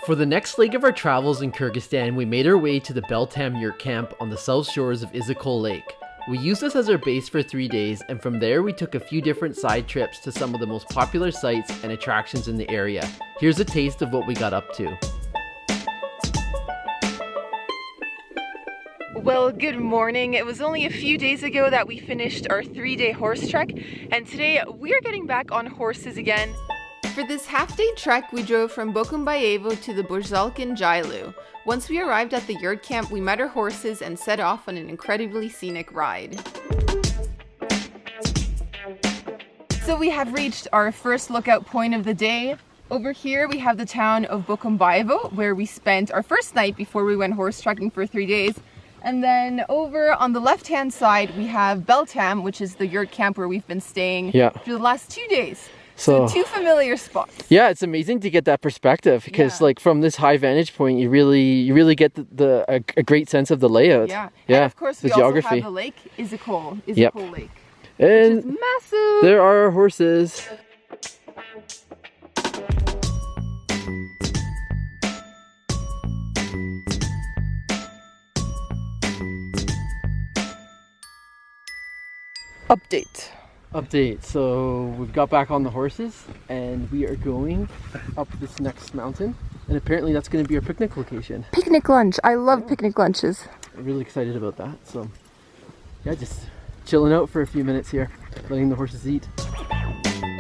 For the next leg of our travels in Kyrgyzstan, we made our way to the Bel Tam Yurt Camp on the south shores of Issyk-Kul Lake. We used this as our base for 3 days, and from there we took a few different side trips to some of the most popular sites and attractions in the area. Here's a taste of what we got up to. Well, good morning. It was only a few days ago that we finished our 3-day horse trek, and today we are getting back on horses again. For this half-day trek, we drove from Bokonbayevo to the Bozhalkin Jailu. Once we arrived at the yurt camp, we met our horses and set off on an incredibly scenic ride. So we have reached our first lookout point of the day. Over here we have the town of Bokonbayevo, where we spent our first night before we went horse trekking for 3 days. And then over on the left-hand side, we have Bel Tam, which is the yurt camp where we've been staying for the last 2 days. So 2 familiar spots. Yeah, it's amazing to get that perspective because like from this high vantage point, you really get a great sense of the layout. Yeah. And of course, we also have the lake, Issyk-Kol Lake. And which is massive. There are our horses. Update. So we've got back on the horses and we are going up this next mountain, and apparently that's going to be our picnic location. Picnic lunch. I love picnic lunches. I'm really excited about that. So yeah, just chilling out for a few minutes here, letting the horses eat.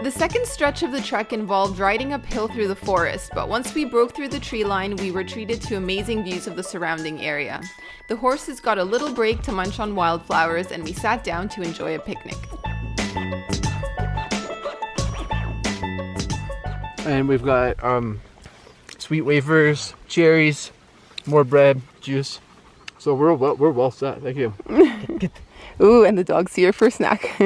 The second stretch of the trek involved riding uphill through the forest, but once we broke through the tree line, we were treated to amazing views of the surrounding area. The horses got a little break to munch on wildflowers, and we sat down to enjoy a picnic. And we've got sweet wafers, cherries, more bread, juice. So we're well set. Thank you. Ooh, and the dog's here for a snack.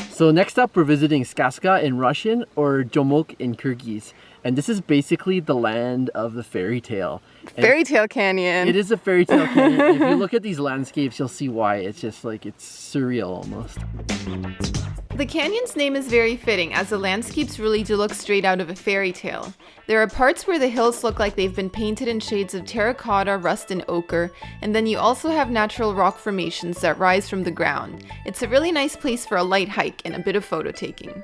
So next up, we're visiting Skazka in Russian, or Jomok in Kyrgyz. And this is basically the land of the fairy tale. Fairy tale canyon. It is a fairy tale canyon. If you look at these landscapes, you'll see why. It's just like, it's surreal almost. The canyon's name is very fitting, as the landscapes really do look straight out of a fairy tale. There are parts where the hills look like they've been painted in shades of terracotta, rust, and ochre, and then you also have natural rock formations that rise from the ground. It's a really nice place for a light hike and a bit of photo taking.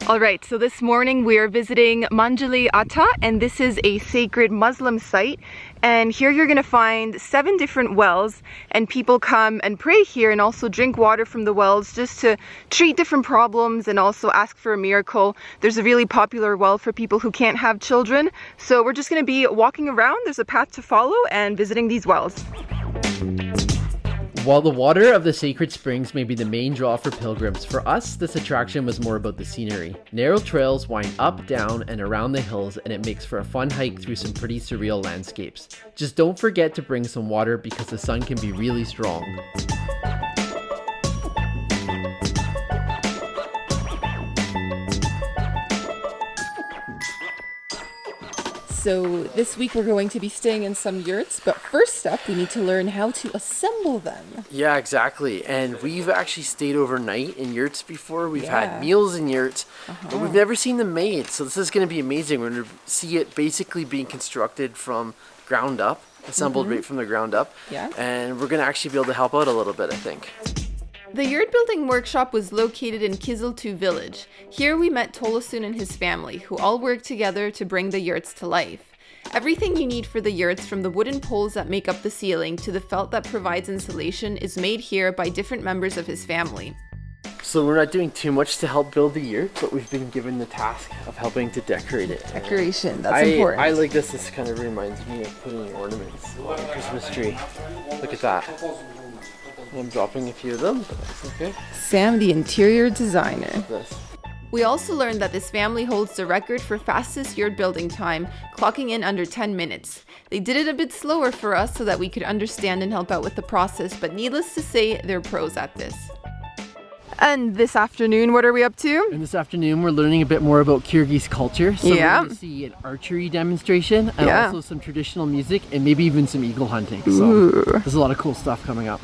Alright, so this morning we are visiting Manjaly-Ata, and this is a sacred Muslim site. And here you're going to find 7 different wells, and people come and pray here and also drink water from the wells just to treat different problems and also ask for a miracle. There's a really popular well for people who can't have children. So we're just going to be walking around. There's a path to follow and visiting these wells. While the water of the sacred springs may be the main draw for pilgrims, for us, this attraction was more about the scenery. Narrow trails wind up, down, and around the hills, and it makes for a fun hike through some pretty surreal landscapes. Just don't forget to bring some water because the sun can be really strong. So this week we're going to be staying in some yurts, but first up we need to learn how to assemble them. Yeah, exactly. And we've actually stayed overnight in yurts before. We've had meals in yurts, but we've never seen them made. So this is going to be amazing. We're going to see it basically being constructed from ground up, assembled right from the ground up. Yeah. And we're going to actually be able to help out a little bit, I think. The yurt building workshop was located in Kiziltu village. Here we met Tolosun and his family, who all worked together to bring the yurts to life. Everything you need for the yurts, from the wooden poles that make up the ceiling to the felt that provides insulation, is made here by different members of his family. So we're not doing too much to help build the yurt, but we've been given the task of helping to decorate it. Decoration, that's important. I like this. This kind of reminds me of putting ornaments on a Christmas tree. Look at that. I'm dropping a few of them, but that's okay. Sam, the interior designer. We also learned that this family holds the record for fastest yurt building time, clocking in under 10 minutes. They did it a bit slower for us so that we could understand and help out with the process, but needless to say, they're pros at this. And this afternoon, what are we up to? And this afternoon, we're learning a bit more about Kyrgyz culture. So Yeah. we're going to see an archery demonstration and also some traditional music and maybe even some eagle hunting. So there's a lot of cool stuff coming up.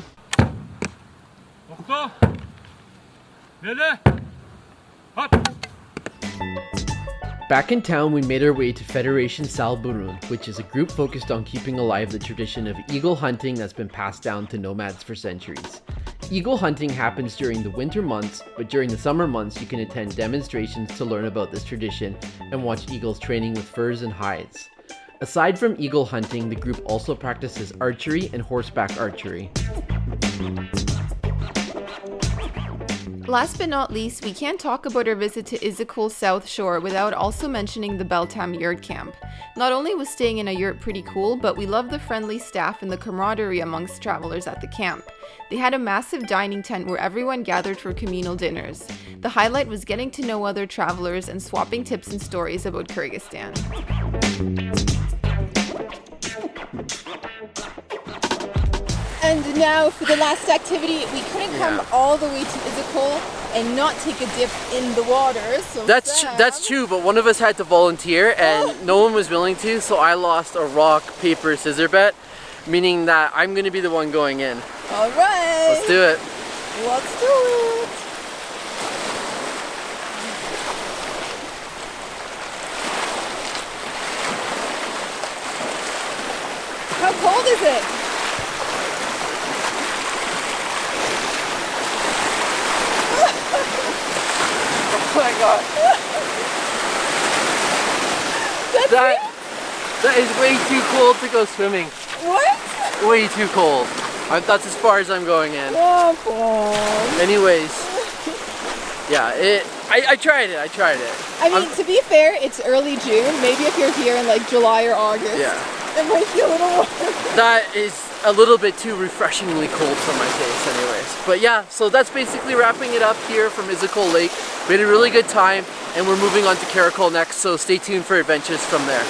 Back in town, we made our way to Federation Salburun, which is a group focused on keeping alive the tradition of eagle hunting that's been passed down to nomads for centuries. Eagle hunting happens during the winter months, but during the summer months you can attend demonstrations to learn about this tradition and watch eagles training with furs and hides. Aside from eagle hunting, the group also practices archery and horseback archery. Last but not least, we can't talk about our visit to Issyk-Kul South Shore without also mentioning the Bel Tam Yurt Camp. Not only was staying in a yurt pretty cool, but we loved the friendly staff and the camaraderie amongst travelers at the camp. They had a massive dining tent where everyone gathered for communal dinners. The highlight was getting to know other travelers and swapping tips and stories about Kyrgyzstan. And now for the last activity, we couldn't come all the way to Issyk-Kol and not take a dip in the water. So That's true, but one of us had to volunteer and no one was willing to, so I lost a rock, paper, scissors bet, meaning that I'm going to be the one going in. All right. Let's do it. Let's do it. How cold is it? Oh my god. That is way too cold to go swimming. What? Way too cold. That's as far as I'm going in. Oh, anyways, yeah, I tried it. I mean, to be fair, it's early June. Maybe if you're here in like July or August, it might be a little warmer. That is a little bit too refreshingly cold for my taste anyways. But yeah, so that's basically wrapping it up here from Issyk-Kul Lake. We had a really good time and we're moving on to Kyrgyz next, so stay tuned for adventures from there.